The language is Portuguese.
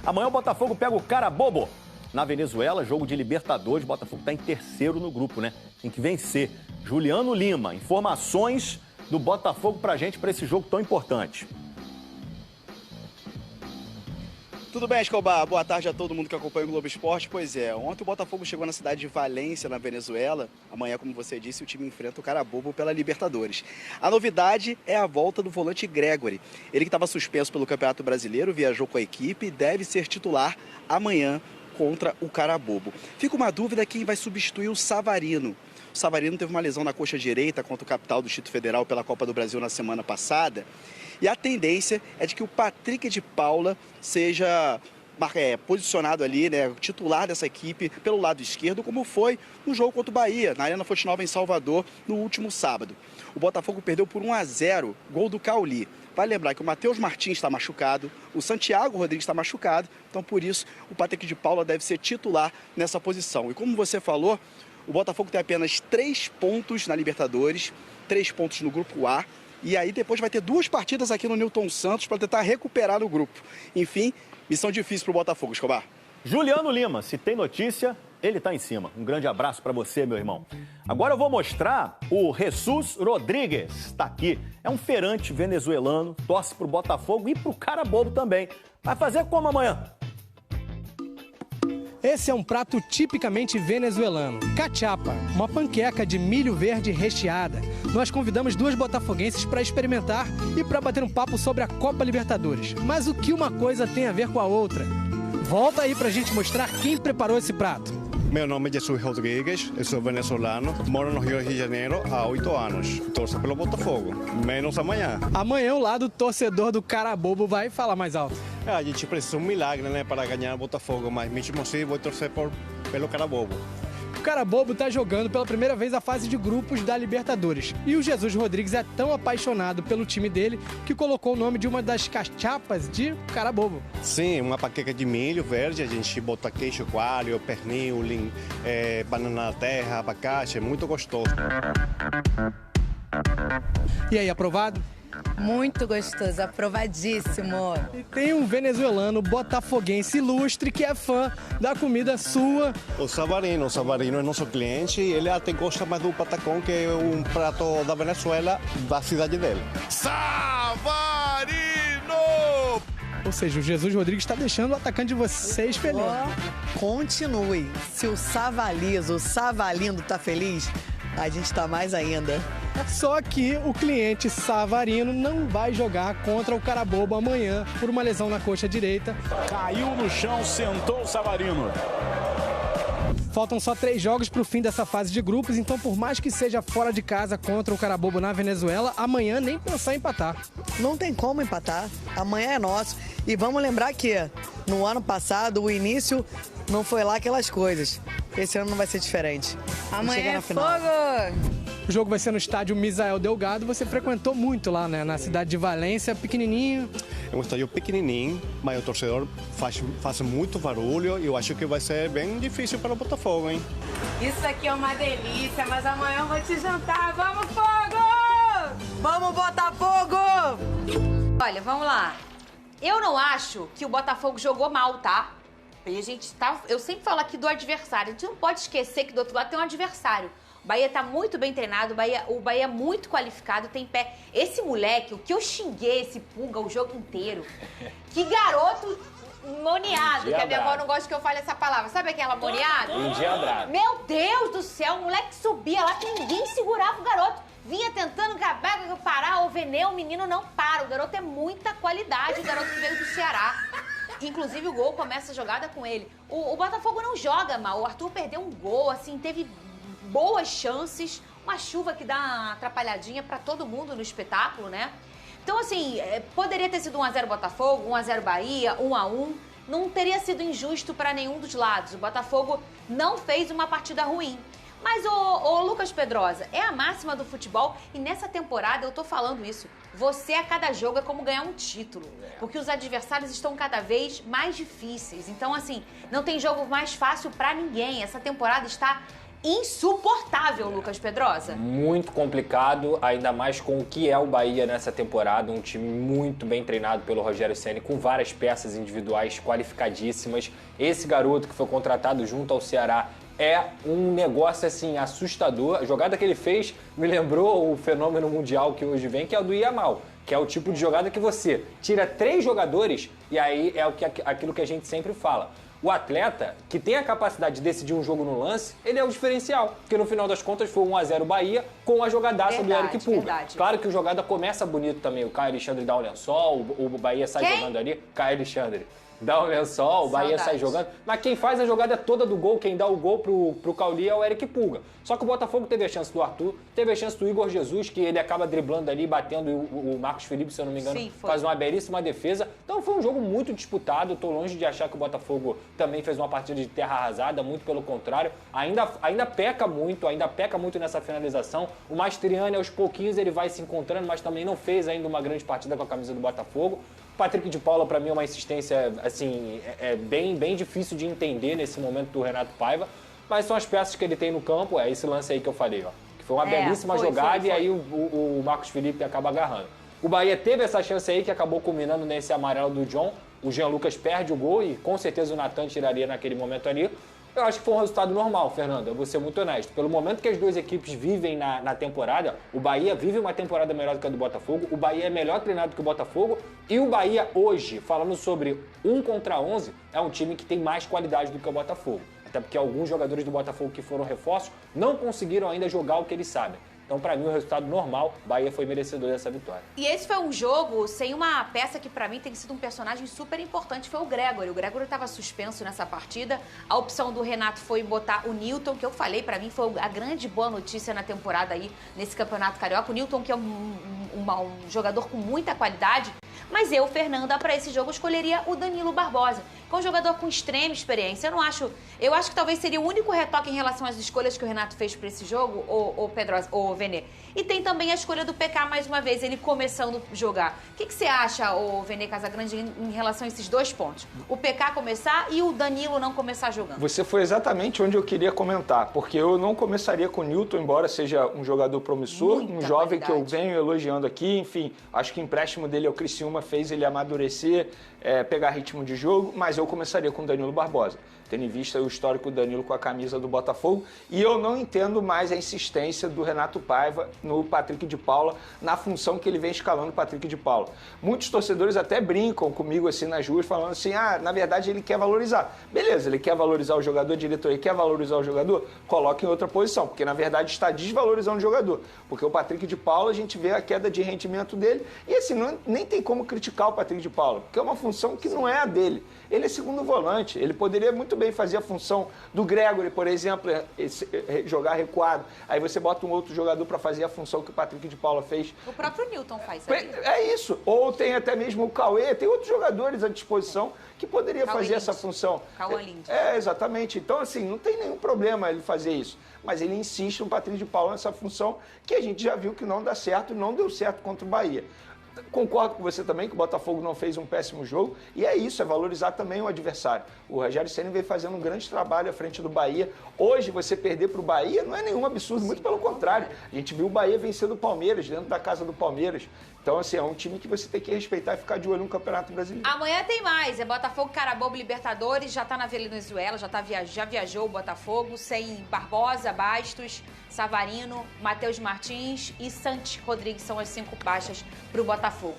Amanhã o Botafogo pega o Carabobo na Venezuela, jogo de Libertadores. O Botafogo está em terceiro no grupo, né? Tem que vencer. Juliano Lima, informações do Botafogo pra gente, pra esse jogo tão importante. Tudo bem, Escobar? Boa tarde a todo mundo que acompanha o Globo Esporte. Pois é, ontem o Botafogo chegou na cidade de Valência, na Venezuela. Amanhã, como você disse, o time enfrenta o Carabobo pela Libertadores. A novidade é a volta do volante Gregory. Ele que estava suspenso pelo Campeonato Brasileiro, viajou com a equipe e deve ser titular amanhã contra o Carabobo. Fica uma dúvida quem vai substituir o Savarino. O Savarino teve uma lesão na coxa direita contra o capital do Distrito Federal pela Copa do Brasil na semana passada. E a tendência é de que o Patrick de Paula seja posicionado ali, né, titular dessa equipe pelo lado esquerdo, como foi no jogo contra o Bahia, na Arena Fonte Nova em Salvador, no último sábado. O Botafogo perdeu por 1-0, gol do Cauli. Vale lembrar que o Matheus Martins está machucado, o Santiago Rodrigues está machucado, então por isso o Patrick de Paula deve ser titular nessa posição. E como você falou, o Botafogo tem apenas 3 pontos na Libertadores, 3 pontos no Grupo A, e aí depois vai ter 2 partidas aqui no Newton Santos para tentar recuperar o grupo. Enfim, missão difícil para o Botafogo, Escobar. Juliano Lima, se tem notícia, ele tá em cima. Um grande abraço para você, meu irmão. Agora eu vou mostrar o Jesus Rodrigues, tá aqui. É um feirante venezuelano, torce pro Botafogo e pro Carabobo também. Vai fazer como amanhã? Esse é um prato tipicamente venezuelano, cachapa, uma panqueca de milho verde recheada. Nós convidamos 2 botafoguenses para experimentar e para bater um papo sobre a Copa Libertadores. Mas o que uma coisa tem a ver com a outra? Volta aí pra gente mostrar quem preparou esse prato. Meu nome é Jesus Rodrigues, eu sou venezuelano, moro no Rio de Janeiro há 8 anos. Torço pelo Botafogo, menos amanhã. Amanhã o lado torcedor do Carabobo vai falar mais alto. A gente precisa de um milagre, né, para ganhar o Botafogo, mas mesmo assim vou torcer pelo Carabobo. O Carabobo está jogando pela primeira vez a fase de grupos da Libertadores. E o Jesus Rodrigues é tão apaixonado pelo time dele que colocou o nome de uma das cachapas de Carabobo. Sim, uma panqueca de milho verde, a gente bota queijo coalho, pernil, banana da terra, abacate, é muito gostoso. E aí, aprovado? Muito gostoso, aprovadíssimo. E tem um venezuelano botafoguense ilustre que é fã da comida sua. O Savarino é nosso cliente e ele até gosta mais do patacão, que é um prato da Venezuela, da cidade dele. Savarino! Ou seja, o Jesus Rodrigues está deixando o atacante de vocês feliz. Continue. Se o Savalizo, o Savalindo tá feliz, a gente tá mais ainda. Só que o cliente Savarino não vai jogar contra o Carabobo amanhã por uma lesão na coxa direita. Caiu no chão, sentou o Savarino. Faltam só 3 jogos para o fim dessa fase de grupos, então por mais que seja fora de casa contra o Carabobo na Venezuela, amanhã nem pensar em empatar. Não tem como empatar. Amanhã é nosso. E vamos lembrar que no ano passado o início não foi lá aquelas coisas. Esse ano não vai ser diferente. Amanhã é fogo! O jogo vai ser no estádio Misael Delgado. Você frequentou muito lá, né? Na cidade de Valência, pequenininho. É um estádio pequenininho, mas o torcedor faz muito barulho e eu acho que vai ser bem difícil para o Botafogo, hein? Isso aqui é uma delícia, mas amanhã eu vou te jantar. Vamos, fogo! Vamos, Botafogo! Olha, vamos lá. Eu não acho que o Botafogo jogou mal, tá? Eu sempre falo aqui do adversário. A gente não pode esquecer que do outro lado tem um adversário. O Bahia tá muito bem treinado, o Bahia é muito qualificado, tem pé. Esse moleque, o que eu xinguei esse Pulga o jogo inteiro. Que garoto moniado, que a minha avó não gosta que eu fale essa palavra. Sabe aquela moniada? Meu Deus do céu, o moleque subia lá que ninguém segurava o garoto. Vinha tentando parar, o Veneu, o menino não para. O garoto é muita qualidade, o garoto que veio do Ceará. Inclusive, o gol começa a jogada com ele. O Botafogo não joga mal. O Arthur perdeu um gol, assim, teve boas chances. Uma chuva que dá uma atrapalhadinha pra todo mundo no espetáculo, né? Então, assim, poderia ter sido 1-0 Botafogo, 1-0 Bahia, 1-1. Não teria sido injusto pra nenhum dos lados. O Botafogo não fez uma partida ruim. Mas, ô Lucas Pedrosa, é a máxima do futebol e nessa temporada eu tô falando isso. Você a cada jogo é como ganhar um título, porque os adversários estão cada vez mais difíceis. Então, assim, não tem jogo mais fácil pra ninguém. Essa temporada está insuportável, Lucas Pedrosa. Muito complicado, ainda mais com o que é o Bahia nessa temporada, um time muito bem treinado pelo Rogério Ceni, com várias peças individuais qualificadíssimas. Esse garoto que foi contratado junto ao Ceará é um negócio, assim, assustador. A jogada que ele fez me lembrou o fenômeno mundial que hoje vem, que é o do Yamal, que é o tipo de jogada que você tira 3 jogadores e aí é aquilo que a gente sempre fala. O atleta que tem a capacidade de decidir um jogo no lance, ele é o diferencial. Porque no final das contas foi 1-0 Bahia com a jogadaça do Eric Pulga. Verdade. Claro que a jogada começa bonito também. O Caio Alexandre dá um lençol, o Bahia sai jogando ali. Caio Alexandre dá um lençol, o Bahia sai jogando. Mas quem faz a jogada toda do gol, quem dá o gol pro Cauli é o Eric Pulga. Só que o Botafogo teve a chance do Arthur, teve a chance do Igor Jesus, que ele acaba driblando ali, batendo o Marcos Felipe, se eu não me engano, faz uma belíssima defesa. Então foi um jogo muito disputado, tô longe de achar que o Botafogo também fez uma partida de terra arrasada, muito pelo contrário. Ainda peca muito nessa finalização. O Mastriani, aos pouquinhos, ele vai se encontrando, mas também não fez ainda uma grande partida com a camisa do Botafogo. Patrick de Paula, para mim, é uma insistência, assim, bem difícil de entender nesse momento do Renato Paiva, mas são as peças que ele tem no campo, é esse lance aí que eu falei, ó, que foi uma belíssima jogada e aí o Marcos Felipe acaba agarrando. O Bahia teve essa chance aí que acabou culminando nesse amarelo do John, o Jean Lucas perde o gol e com certeza o Natan tiraria naquele momento ali. Eu acho que foi um resultado normal, Fernando, eu vou ser muito honesto. Pelo momento que as duas equipes vivem na temporada, o Bahia vive uma temporada melhor do que a do Botafogo, o Bahia é melhor treinado que o Botafogo, e o Bahia hoje, falando sobre 1 contra 11, é um time que tem mais qualidade do que o Botafogo. Até porque alguns jogadores do Botafogo que foram reforços não conseguiram ainda jogar o que eles sabem. Então, pra mim, o resultado normal, Bahia foi merecedor dessa vitória. E esse foi um jogo sem uma peça que, pra mim, tem sido um personagem super importante, foi o Gregory. O Gregory estava suspenso nessa partida. A opção do Renato foi botar o Nilton, que eu falei, pra mim, foi a grande boa notícia na temporada aí, nesse Campeonato Carioca. O Nilton, que é um jogador com muita qualidade. Mas eu, Fernanda, para esse jogo, escolheria o Danilo Barbosa, que é um jogador com extrema experiência. Eu acho que talvez seria o único retoque em relação às escolhas que o Renato fez para esse jogo, o Vene. E tem também a escolha do PK, mais uma vez, ele começando a jogar. O que você acha, o Vene Casagrande, em relação a esses 2 pontos? O PK começar e o Danilo não começar jogando. Você foi exatamente onde eu queria comentar, porque eu não começaria com o Nilton, embora seja um jogador promissor, um jovem que eu venho elogiando aqui, enfim, acho que o empréstimo dele ao Criciúma fez ele amadurecer, pegar ritmo de jogo, mas eu começaria com o Danilo Barbosa, tendo em vista o histórico do Danilo com a camisa do Botafogo, e eu não entendo mais a insistência do Renato Paiva no Patrick de Paula, na função que ele vem escalando o Patrick de Paula. Muitos torcedores até brincam comigo assim nas ruas, falando assim, na verdade ele quer valorizar. Beleza, ele quer valorizar o jogador, a diretoria quer valorizar o jogador, coloca em outra posição, porque na verdade está desvalorizando o jogador, porque o Patrick de Paula, a gente vê a queda de rendimento dele, e assim, nem tem como criticar o Patrick de Paula, porque é uma função que não é a dele. Ele é segundo volante, ele poderia muito bem fazer a função do Gregory, por exemplo, jogar recuado. Aí você bota um outro jogador para fazer a função que o Patrick de Paula fez. O próprio Nilton faz, sabe? É isso. Ou tem até mesmo o Cauê, tem outros jogadores à disposição que poderia fazer essa função. Cauã Lind. Exatamente. Então, assim, não tem nenhum problema ele fazer isso. Mas ele insiste no Patrick de Paula nessa função que a gente já viu que não dá certo, não deu certo contra o Bahia. Concordo com você também que o Botafogo não fez um péssimo jogo e é isso, é valorizar também o adversário. O Rogério Ceni vem fazendo um grande trabalho à frente do Bahia. Hoje você perder para o Bahia não é nenhum absurdo, muito pelo contrário. A gente viu o Bahia vencer do Palmeiras, dentro da casa do Palmeiras. Então, assim, é um time que você tem que respeitar e ficar de olho no Campeonato Brasileiro. Amanhã tem mais. É Botafogo, Carabobo, Libertadores. Já tá na Venezuela, já viajou o Botafogo, sem Barbosa, Bastos, Savarino, Matheus Martins e Santos Rodrigues são as 5 baixas pro Botafogo.